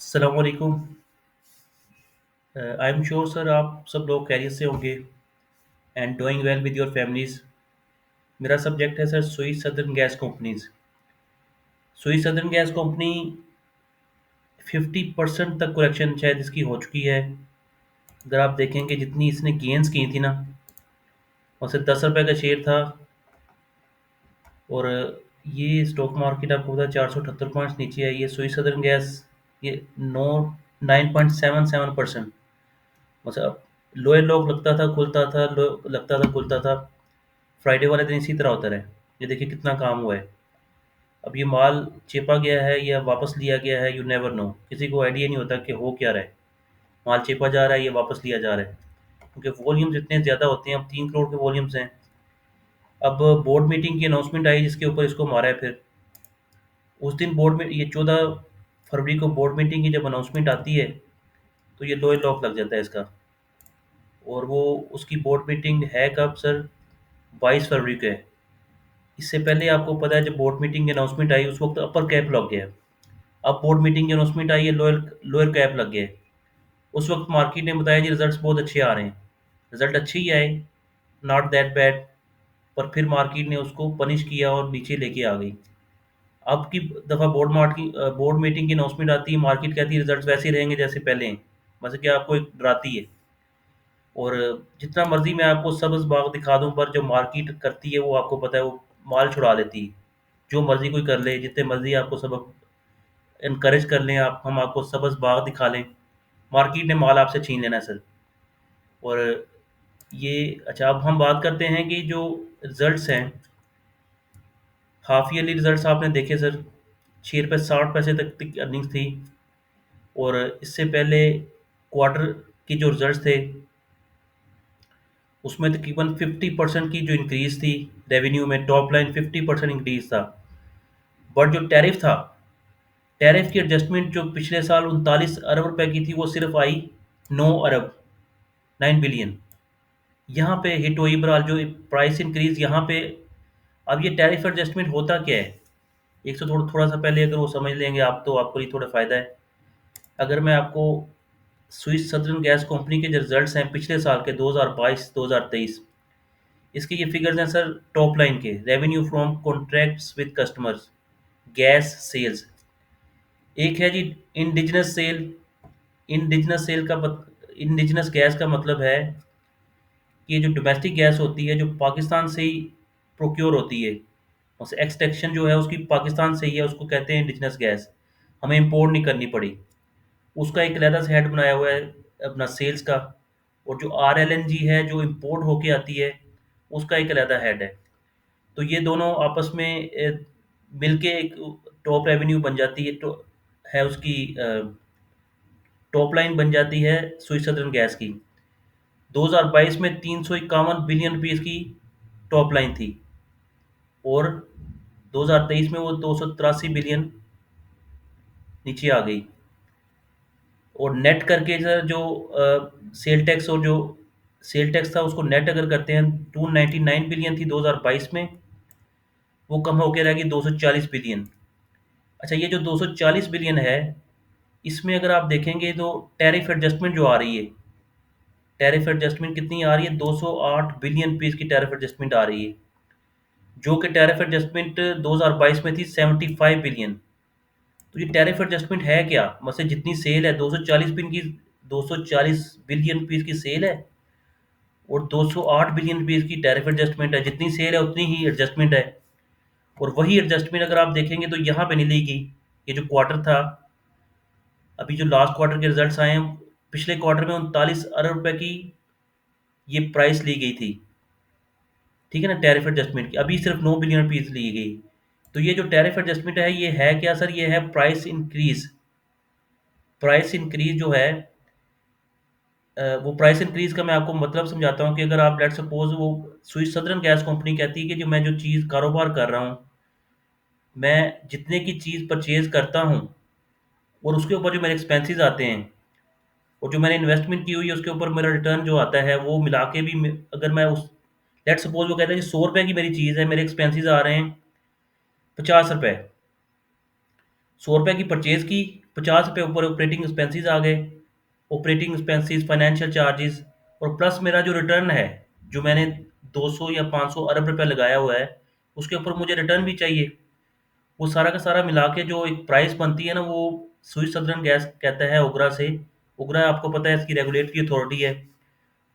अस्सलाम वालेकुम। I am sure sir आप सब लोग खैरियत से होंगे and doing well with your families. मेरा सब्जेक्ट है सर सुई सदर्न गैस कंपनीज। सुई सदर्न गैस कंपनी 50% तक करेक्शन शायद इसकी हो चुकी है। अगर आप देखेंगे जितनी इसने गेंस की थी ना, उससे 10 रुपये का शेयर था। और ये स्टॉक मार्केट आपको पता है 478 पॉइंट्स नीचे आई है। सुई सदर्न गैस ये नौ 9.77%। मतलब लोअर लोग लगता था खुलता था, लगता था खुलता था। फ्राइडे वाले दिन इसी तरह होता रहा। ये देखिए कितना काम हुआ है। अब ये माल चेपा गया है या वापस लिया गया है, यू नेवर नो। किसी को आइडिया नहीं होता कि हो क्या रहा है। माल चेपा जा रहा है, ये वापस लिया जा रहा है, क्योंकि वॉल्यूम्स इतने ज़्यादा होते हैं। अब 3 करोड़ के वॉल्यूम्स हैं। अब बोर्ड मीटिंग की अनाउंसमेंट आई जिसके ऊपर इसको मारा है। फिर उस दिन बोर्ड में ये 14 फरवरी को बोर्ड मीटिंग की जब अनाउंसमेंट आती है तो ये लोहे लॉक लग जाता है इसका। और वो उसकी बोर्ड मीटिंग है कब सर? 22 फरवरी को है। इससे पहले आपको पता है जब बोर्ड मीटिंग की अनाउंसमेंट आई उस वक्त अपर कैप लग गया। अब बोर्ड मीटिंग की अनाउंसमेंट आई है, लोअर लोअर कैप लग गया है। उस वक्त मार्केट ने बताया जी रिजल्ट्स बहुत अच्छे आ रहे हैं। रिजल्ट अच्छे ही आए, नॉट दैट बैड। पर फिर मार्केट ने उसको पनिश किया और नीचे लेके आ गई। अब की दफ़ा बोर्ड मीटिंग की अनाउंसमेंट आती है, मार्केट कहती है रिजल्ट्स वैसे ही रहेंगे जैसे पहले हैं। मतलब कि आपको एक डराती है। और जितना मर्जी मैं आपको सब्ज बाग दिखा दूं, पर जो मार्केट करती है वो आपको पता है, वो माल छुड़ा लेती है। जो मर्जी कोई कर ले, जितने मर्जी आपको सबक इनकरेज कर लें, आप हम आपको सब्ज बाग दिखा लें, मार्केट ने माल आपसे छीन लेना है सर। और ये अच्छा, अब हम बात करते हैं कि जो रिजल्ट्स हैं, हाफ ईयरली रिजल्ट्स आपने देखे सर। 6 रुपये 60 पैसे तक की अर्निंग्स थी। और इससे पहले क्वार्टर की जो रिजल्ट्स थे उसमें तकरीबन 50% की जो इंक्रीज थी रेवेन्यू में, टॉप लाइन 50% इंक्रीज था। बट जो टैरिफ था, टैरिफ की एडजस्टमेंट जो पिछले साल 39 अरब रुपए की थी, वो सिर्फ आई 9 अरब, 9 बिलियन। यहाँ पे हिट हुई बहरहाल जो प्राइस इंक्रीज यहाँ पे। अब ये टैरिफ एडजस्टमेंट होता क्या है, एक से थोड़ा थोड़ा सा पहले अगर वो समझ लेंगे आप तो आपको लिए थोड़ा फ़ायदा है। अगर मैं आपको स्विस सदर्न गैस कंपनी के जो रिजल्ट्स हैं पिछले साल के 2022-2023, इसके ये फिगर्स हैं सर। टॉप लाइन के revenue from contracts with customers, gas sales. एक है जी इंडिजिनस सेल। इंडिजिनस गैस का मतलब है कि ये जो डोमेस्टिक गैस होती है जो पाकिस्तान से ही प्रोक्योर होती है, उस एक्सट्रैक्शन जो है उसकी पाकिस्तान से ही है, उसको कहते हैं इंडिजिनस गैस। हमें इंपोर्ट नहीं करनी पड़ी। उसका एक अलहदा से हेड बनाया हुआ है अपना सेल्स का। और जो RLNG है जो इंपोर्ट होके आती है, उसका एक अलहदा हेड है। तो ये दोनों आपस में मिलके एक टॉप रेवेन्यू बन जाती है। तो है उसकी टॉप लाइन बन जाती है स्विस सदर्न गैस की। 2022 में 351 बिलियन रुपीस की टॉप लाइन थी। और 2023 में वो 283 बिलियन नीचे आ गई। और नेट करके सर जो सेल टैक्स और जो सेल टैक्स था उसको नेट अगर करते हैं, 299 बिलियन थी 2022 में, वो कम होकर रह गई 240 बिलियन। अच्छा, ये जो 240 बिलियन है, इसमें अगर आप देखेंगे तो टैरिफ एडजस्टमेंट जो आ रही है, टैरिफ एडजस्टमेंट कितनी आ रही है? 208 बिलियन पीस की टैरिफ एडजस्टमेंट आ रही है। जो कि टैरिफ एडजस्टमेंट 2022 में थी 75 बिलियन। तो ये टैरिफ एडजस्टमेंट है क्या? मतलब जितनी सेल है 240 बिलियन पीस की सेल है, और 208 बिलियन रुपीज़ की टैरिफ एडजस्टमेंट है। जितनी सेल है उतनी ही एडजस्टमेंट है। और वही एडजस्टमेंट अगर आप देखेंगे तो यहाँ पे नहीं ली गई। ये जो क्वार्टर था, अभी जो लास्ट क्वार्टर के रिजल्ट्स आए हैं, पिछले क्वार्टर में 39 अरब रुपए की ये प्राइस ली गई थी। ठीक है ना, टैरिफ एडजस्टमेंट की अभी सिर्फ 9 बिलियन रुपीज़ ली गई। तो ये जो टैरिफ एडजस्टमेंट है ये है क्या सर? ये है प्राइस इंक्रीज। प्राइस इंक्रीज जो है, वो प्राइस इंक्रीज का मैं आपको मतलब समझाता हूँ कि अगर आप लेट सपोज वो स्विस सदर्न गैस कंपनी कहती है कि जो मैं जो चीज़ कारोबार कर रहा हूँ, मैं जितने की चीज़ परचेज करता हूँ और उसके ऊपर जो मेरे एक्सपेंसेस आते हैं और जो मैंने इन्वेस्टमेंट की हुई है उसके ऊपर मेरा रिटर्न जो आता है, वो मिला के भी अगर मैं उस लेट सपोज वो कहते हैं कि 100 रुपये की मेरी चीज़ है, मेरे एक्सपेंसेस आ रहे हैं 50 रुपये। ₹100 की परचेज़ की, ₹50 ऊपर ऑपरेटिंग एक्सपेंसेस आ गए, ऑपरेटिंग एक्सपेंसेस, फाइनेंशियल चार्जेस, और प्लस मेरा जो रिटर्न है, जो मैंने 200 या 500 अरब रुपए लगाया हुआ है, उसके ऊपर मुझे रिटर्न भी चाहिए। वो सारा का सारा मिला के जो एक प्राइस बनती है ना, वो स्विस सदर्न गैस कहता है ओगरा से। ओगरा आपको पता है इसकी रेगुलेटरी अथॉरिटी है,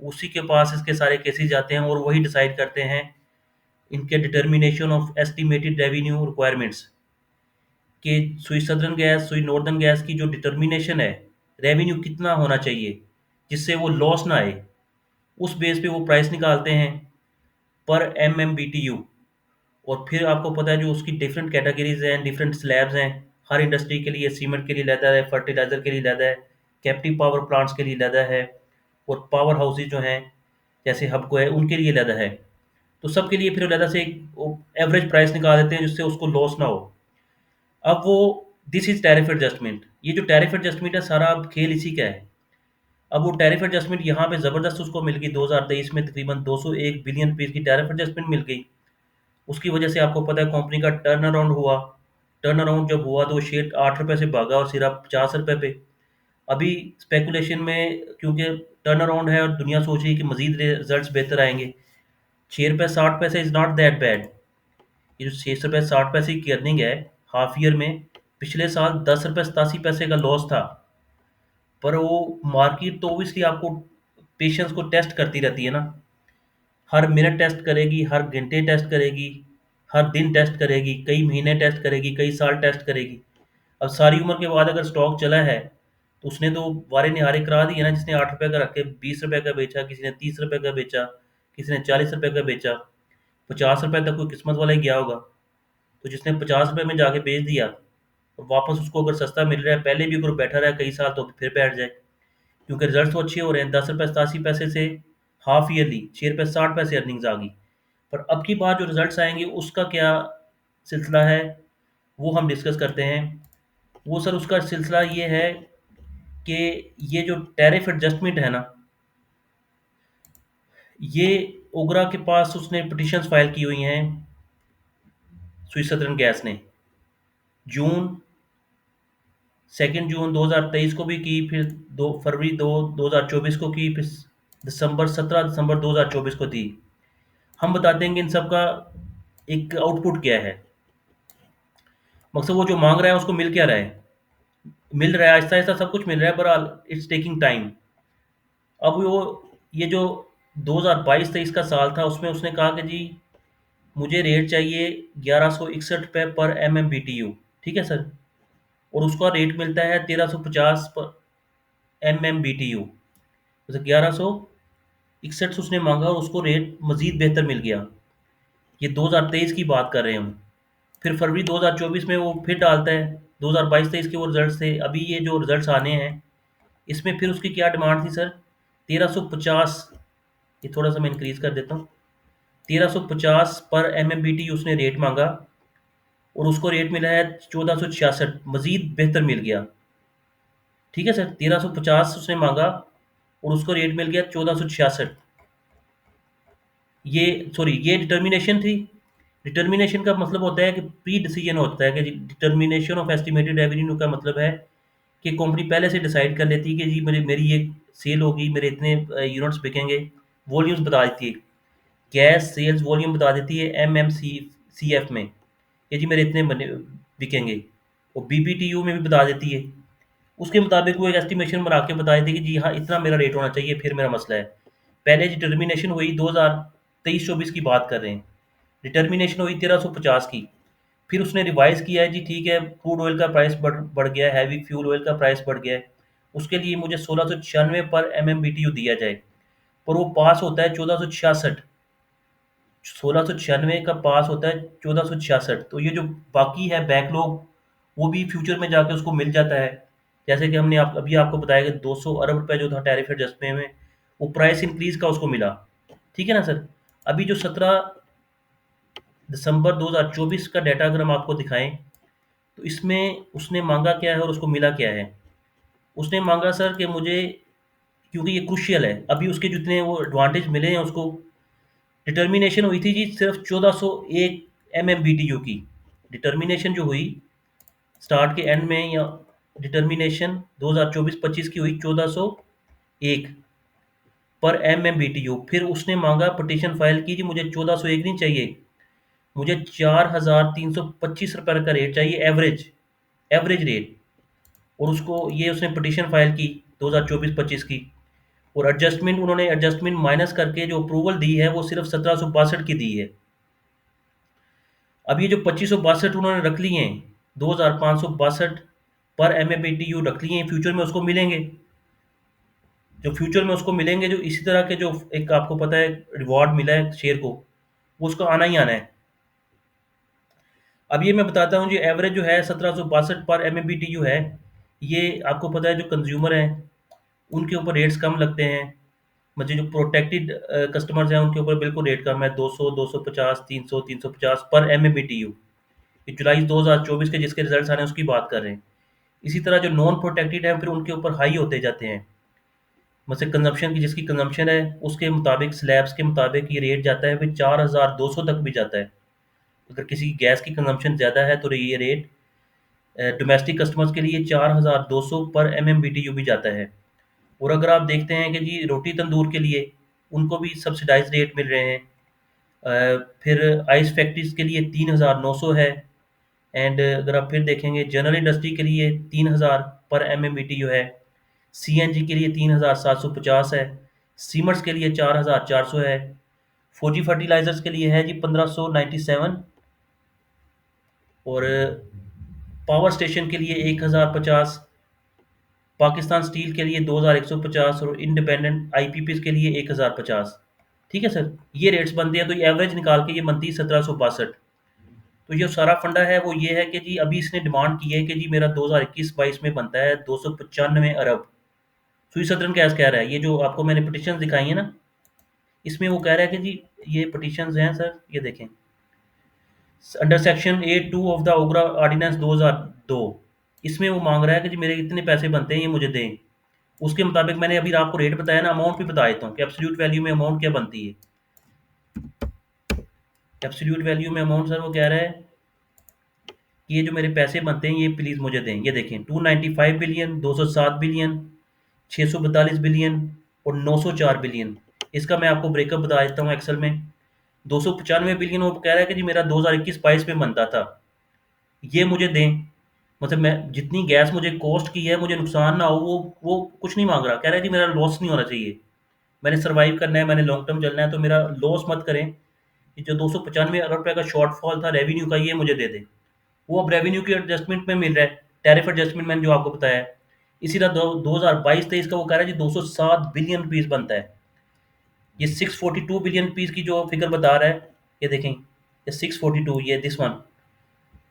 उसी के पास इसके सारे केसेस जाते हैं और वही डिसाइड करते हैं इनके determination of estimated revenue requirements कि सुई सदर्न गैस, सुई नॉर्दर्न गैस की जो डिटर्मिनेशन है, रेवेन्यू कितना होना चाहिए जिससे वो लॉस ना आए, उस बेस पे वो प्राइस निकालते हैं पर MMBTU। और फिर आपको पता है जो उसकी डिफरेंट कैटेगरीज हैं, डिफरेंट स्लैब्स हैं, हर इंडस्ट्री के लिए, सीमेंट के लिए अलग है, फर्टिलाइजर के लिए अलग है, कैप्टिव पावर प्लांट्स के लिए अलग है, और पावर हाउसेज जो हैं जैसे हबको है उनके लिए अलग है। तो सबके लिए फिर अलग से एक एवरेज प्राइस निकाल देते हैं जिससे उसको लॉस ना हो। अब वो दिस इज टैरिफ एडजस्टमेंट, ये जो टैरिफ एडजस्टमेंट है सारा अब खेल इसी का है। अब वो टैरिफ एडजस्टमेंट यहाँ पे ज़बरदस्त उसको मिल गई, 2023 में तकरीबन 201 बिलियन रुपीज़ की टैरिफ एडजस्टमेंट मिल गई। उसकी वजह से आपको पता है कंपनी का टर्न अराउंड हुआ। टर्न अराउंड जब हुआ तो वो शेयर ₹8 से भागा और सिर्फ ₹50 पे। अभी स्पेकुलेशन में, क्योंकि टर्न अराउंड है और दुनिया सोच रही है कि मजीद रिजल्ट्स बेहतर आएंगे, ₹6.60 इज़ नॉट दैट बैड। ये जो ₹6.60 की अर्निंग है हाफ ईयर में, पिछले साल ₹10.87 का लॉस था। पर वो मार्केट तो ओबियसली आपको पेशेंस को टेस्ट करती रहती है ना, हर मिनट टेस्ट करेगी, हर घंटे टेस्ट करेगी, हर दिन टेस्ट करेगी, कई महीने टेस्ट करेगी, कई साल टेस्ट करेगी। अब सारी उम्र के बाद अगर स्टॉक चला है तो उसने तो वारे निहारे करा दिए ना, जिसने ₹8 का रख के ₹20 का बेचा, किसी ने ₹30 का बेचा, किसी ने ₹40 का बेचा, ₹50 तक कोई किस्मत वाला ही गया होगा। तो जिसने ₹50 में जाके बेच दिया और वापस उसको अगर सस्ता मिल रहा है, पहले भी अगर बैठा रहा कई साल तो फिर बैठ जाए, क्योंकि रिजल्ट तो अच्छे हो रहे हैं। ₹10.87 से हाफ ईयरली ₹6.60 अर्निंग्स आ गई। पर अब की बार जो रिजल्ट्स आएंगे उसका क्या सिलसिला है, वो हम डिस्कस करते हैं। वो सर उसका सिलसिला ये है कि ये जो टैरिफ एडजस्टमेंट है ना, ये ओगरा के पास उसने पिटिशंस फाइल की हुई हैं स्विस सदर्न गैस ने। जून 2 जून 2023 को भी की, फिर 2 फरवरी 2024 को की, फिर 17 दिसंबर 2024 को दी। हम बता देंगे इन सब का एक आउटपुट क्या है। मकसद वो जो मांग रहा है उसको मिल क्या रहा है, मिल रहा है आहिस्ता आहिस्ता सब कुछ मिल रहा है, पर इट्स टेकिंग टाइम। अब वो ये जो 2022-23 का साल था उसमें उसने कहा कि जी मुझे रेट चाहिए ₹1161 पर MMBTU, ठीक है सर, और उसका रेट मिलता है 1350 पर MMBTU। जैसे 1161 उसने मांगा और उसको रेट मजीद बेहतर मिल गया। ये 2023 की बात कर रहे हैं हम। फिर फरवरी 2024 में वो फिर डालता है, 2022-23 के वो रिजल्ट्स थे, अभी ये जो रिजल्ट्स आने हैं इसमें फिर उसकी क्या डिमांड थी सर, 1350। ये थोड़ा सा मैं इंक्रीज कर देता हूँ। 1350 पर MMBT उसने रेट मांगा और उसको रेट मिला है 1466, मजीद बेहतर मिल गया। ठीक है सर, 1350 उसने मांगा और उसको रेट मिल गया 1466। ये सॉरी, ये डिटर्मिनेशन थी। डिटर्मिनेशन का मतलब होता है कि प्री डिसीजन होता है कि डिटर्मिनेशन ऑफ एस्टिमेटेड रेवेन्यू का मतलब है कि कंपनी पहले से डिसाइड कर लेती है कि जी मेरी ये सेल होगी, मेरे इतने यूनिट्स बिकेंगे, वॉल्यूम्स बता देती है, गैस सेल्स वॉल्यूम बता देती है MMCF में कि जी मेरे इतने बने बिकेंगे, और BBTU में भी बता देती है। उसके मुताबिक वो एक एस्टिमेशन बना के बता देती है कि जी हाँ इतना मेरा रेट होना चाहिए, फिर मेरा मसला है। पहले डिटर्मिनेशन हुई 2023-24 की बात कर रहे हैं, डिटर्मिनेशन हुई 1350 की। फिर उसने रिवाइज किया है जी ठीक है, क्रूड ऑयल का प्राइस बढ़ गया है, हैवी फ्यूल ऑयल का प्राइस बढ़ गया है, उसके लिए मुझे 1696 पर MMBTU दिया जाए। पर वो पास होता है 1466, 1696 का पास होता है 1466। तो ये जो बाकी है बैकलॉग, वो भी फ्यूचर में जाके उसको मिल जाता है। जैसे कि हमने अभी आपको बताया कि 200 अरब रुपए जो था टैरिफ एडजस्टमेंट में, वो प्राइस इंक्रीज का उसको मिला। ठीक है ना सर। अभी जो 17 दिसंबर 2024 का डाटा अगर हम आपको दिखाएं तो इसमें उसने मांगा क्या है और उसको मिला क्या है। उसने मांगा सर कि मुझे, क्योंकि ये क्रूशियल है, अभी उसके जितने वो एडवांटेज मिले हैं उसको, डिटर्मिनेशन हुई थी जी सिर्फ 1401 MMBTU की। डिटर्मिनेशन जो हुई स्टार्ट के एंड में या डिटर्मिनेशन 2024-25 की हुई 1401 पर MMBTU। फिर उसने मांगा, पिटीशन फाइल की, जी मुझे 1401 नहीं चाहिए, मुझे 4,325 रुपये का रेट चाहिए, एवरेज एवरेज रेट। और उसको ये उसने पिटीशन फाइल की 2024-25 की। और एडजस्टमेंट, उन्होंने एडजस्टमेंट माइनस करके जो अप्रूवल दी है वो सिर्फ 1762 की दी है। अब ये जो 2562 उन्होंने रख ली हैं, 2562 पर MMBTU रख लिए हैं, फ्यूचर में उसको मिलेंगे, जो फ्यूचर में उसको मिलेंगे, जो इसी तरह के जो एक आपको पता है रिवॉर्ड मिला है शेयर को, वो उसको आना ही आना है। अब ये मैं बताता हूँ जी, एवरेज जो है 1762 पर MMBTU है। ये आपको पता है जो कंज्यूमर हैं उनके ऊपर रेट्स कम लगते हैं, मतलब जो प्रोटेक्टेड कस्टमर्स हैं उनके ऊपर बिल्कुल रेट कम है, 200, 250, 300, 350 पर MMBTU। ये जुलाई 2024 के जिसके रिजल्ट्स आ रहे हैं उसकी बात कर रहे हैं। इसी तरह जो नॉन प्रोटेक्टेड है फिर उनके ऊपर हाई होते जाते हैं, मतलब कंजम्पशन की, जिसकी कंजम्पशन है उसके मुताबिक, स्लैब्स के मुताबिक ये रेट जाता है, फिर 4200 तक भी जाता है। अगर किसी की गैस की कंजम्पशन ज़्यादा है तो ये रेट डोमेस्टिक कस्टमर्स के लिए 4200 पर MMBTU भी जाता है। और अगर आप देखते हैं कि जी रोटी तंदूर के लिए उनको भी सब्सिडाइज रेट मिल रहे हैं। फिर आइस फैक्ट्रीज के लिए 3900 है। एंड अगर आप फिर देखेंगे जनरल इंडस्ट्री के लिए 3000 पर MMBTU है। CNG के लिए 3750 है। सीमर्स के लिए 4400 है। फौजी फर्टिलाइजर्स के लिए है जी 1597। और पावर स्टेशन के लिए 1050। पाकिस्तान स्टील के लिए 2150 और इंडिपेंडेंट IPPs के लिए 1050। ठीक है सर, ये रेट्स बनते हैं, तो ये एवरेज निकाल के ये बनती है 1762। तो ये सारा फंडा है वो ये है कि जी अभी इसने डिमांड की है कि जी मेरा 2021-22 में बनता है 295 अरब। सुई सदरन गैस कह रहा है, ये जो आपको मैंने पिटिशन दिखाई है ना, इसमें वो कह रहा है कि जी ये पिटिशन हैं सर, ये देखें, under section A2 of the OGRA ordinance 2002, इसमें वो मांग रहा है कि जी मेरे इतने पैसे बनते हैं, ये मुझे दें। उसके मुताबिक मैंने अभी आपको रेट बताया ना, अमाउंट भी बता देता हूँ कि एब्सोल्यूट वैल्यू में अमाउंट क्या बनती है। एब्सोल्यूट वैल्यू में अमाउंट सर वो कह रहा है कि ये जो मेरे पैसे बनते हैं ये प्लीज़ मुझे दें। ये देखें, 295 बिलियन, 207 बिलियन, 642 बिलियन और 904 बिलियन। इसका मैं आपको ब्रेकअप बता देता हूँ एक्सेल में। 295 बिलियन वो कह रहा है कि जी मेरा 2021-22 में बनता था, ये मुझे दें। मतलब मैं जितनी गैस मुझे कॉस्ट की है, मुझे नुकसान ना हो, वो कुछ नहीं मांग रहा, कह रहा है जी मेरा लॉस नहीं होना चाहिए, मैंने सर्वाइव करना है, मैंने लॉन्ग टर्म चलना है, तो मेरा लॉस मत करें। ये जो 295 अरब रुपए का शॉर्टफॉल था रेवेन्यू का, ये मुझे दे दें। वो अब रेवेन्यू की एडजस्टमेंट में मिल रहा है, टैरिफ एडजस्टमेंट मैंने जो आपको बताया है। इसी तरह 2022-23 का वो कह रहा है जी 207 बिलियन रुपीस बनता है। ये 642 बिलियन रुपीस की जो फिगर बता रहा है, ये देखें, ये 642, ये दिस वन,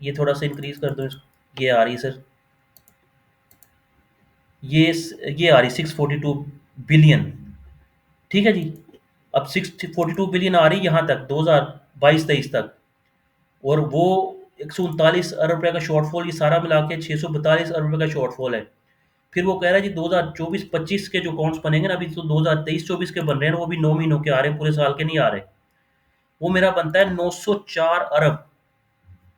ये थोड़ा सा इंक्रीज कर दो ये आ रही है सर, ये आ रही 642 बिलियन। ठीक है जी, अब 642 बिलियन आ रही यहाँ तक 2022-23 तक। और वो 139 अरब रुपए का शॉर्टफॉल, ये सारा मिला के 642 अरब रुपए का शॉर्टफॉल है। फिर वो कह रहा है जी 2024-25 के जो अकाउंट्स बनेंगे ना, अभी तो 2023-24 के बन रहे हैं, वो भी 9 महीनों के आ रहे हैं, पूरे साल के नहीं आ रहे। वो मेरा बनता है 904 अरब।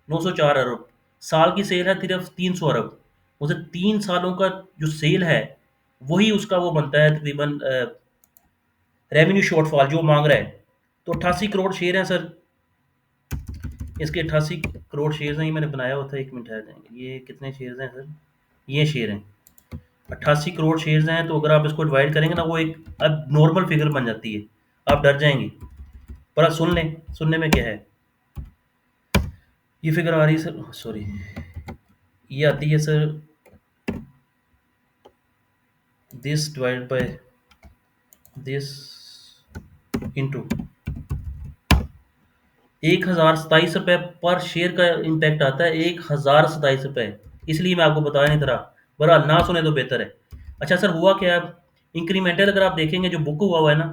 904 अरब साल की सेल है, सिर्फ 300 अरब, उसे 3 सालों का जो सेल है वही उसका वो बनता है तकरीबन रेवेन्यू शॉर्टफॉल जो मांग रहा है। तो 88 करोड़ शेयर हैं सर, इसके 88 करोड़ शेयर हैं, ये मैंने बनाया हुआ था, एक मिनट ठहर जाएंगे, ये कितने शेयर हैं सर, ये शेयर हैं 88 करोड़ शेयर्स हैं। तो अगर आप इसको डिवाइड करेंगे ना, वो एक अब नॉर्मल फिगर बन जाती है, आप डर जाएंगे। पर आप सुन लें, सुनने में क्या है, ये फिगर आ रही है सर, सॉरी, ये आती है sir, this divide by this into 1027 रुपये पर शेयर का इम्पैक्ट आता है, 1027 रुपये। इसलिए मैं आपको बताया नहीं था, बहरहाल ना सुने तो बेहतर है। अच्छा सर, हुआ क्या, इंक्रीमेंटल अगर आप देखेंगे जो बुक हुआ है ना,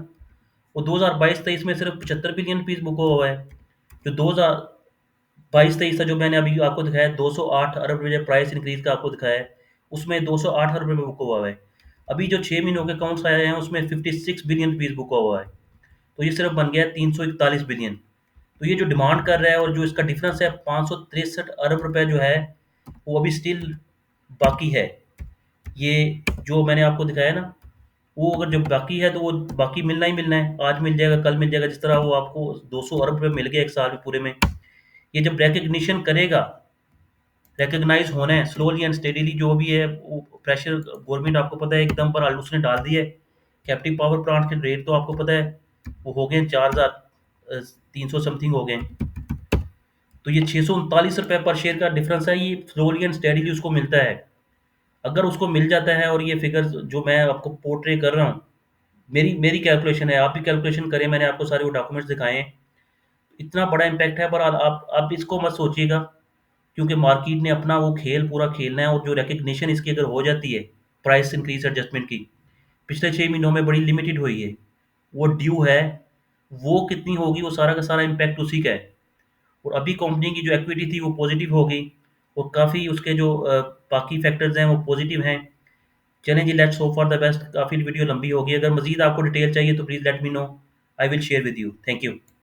वो 2022-23 में सिर्फ 75 बिलियन रुपीज़ बुक हुआ है। जो 2022-23 था, जो मैंने अभी आपको दिखाया 208 अरब रुपये प्राइस इंक्रीज का आपको दिखाया है, उसमें 208 अरब रुपये बुक हुआ है। अभी जो 6 महीनों के अकाउंट्स आए हैं उसमें 56 बिलियन रुपीज़ बुक हुआ है, तो ये सिर्फ बन गया 341 बिलियन। तो ये जो डिमांड कर रहा है और जो इसका डिफरेंस है 563 अरब रुपए जो है, वो अभी स्टिल बाकी है। ये जो मैंने आपको दिखाया ना, वो अगर जब बाकी है तो वो बाकी मिलना ही मिलना है, आज मिल जाएगा कल मिल जाएगा, जिस तरह वो आपको 200 अरब रुपए मिल गए एक साल में पूरे में। ये जब रिकग्निशन करेगा, रिकग्नाइज होना है स्लोली एंड स्टेडीली, जो भी है वो प्रेशर गवर्नमेंट आपको पता है एकदम पर उसने डाल दिया है। कैप्टिव पावर प्लांट के रेट तो आपको पता है वो हो गए 4,300 समथिंग हो गए। तो ये 639 रुपये पर शेयर का डिफरेंस है, ये स्लोली एंड स्टेडीली उसको मिलता है। अगर उसको मिल जाता है, और ये फिगर्स जो मैं आपको पोर्ट्रे कर रहा हूँ, मेरी मेरी कैलकुलेशन है, आप भी कैलकुलेशन करें, मैंने आपको सारे वो डॉक्यूमेंट्स दिखाए हैं। इतना बड़ा इम्पैक्ट है, पर आप इसको मत सोचिएगा, क्योंकि मार्केट ने अपना वो खेल पूरा खेलना है, और जो रिकग्निशन इसकी अगर हो जाती है प्राइस इंक्रीज एडजस्टमेंट की, पिछले 6 महीनों में बड़ी लिमिटेड हुई है, वो ड्यू है, वो कितनी होगी, वो सारा का सारा इम्पैक्ट उसी का है। और अभी कंपनी की जो इक्विटी थी वो पॉजिटिव हो गई, और काफ़ी उसके जो बाकी फैक्टर्स हैं वो पॉजिटिव हैं। चलें जी, let's hope for the best. काफ़ी वीडियो लंबी होगी, अगर मजीद आपको डिटेल चाहिए तो please let me know, I will share with you. Thank you.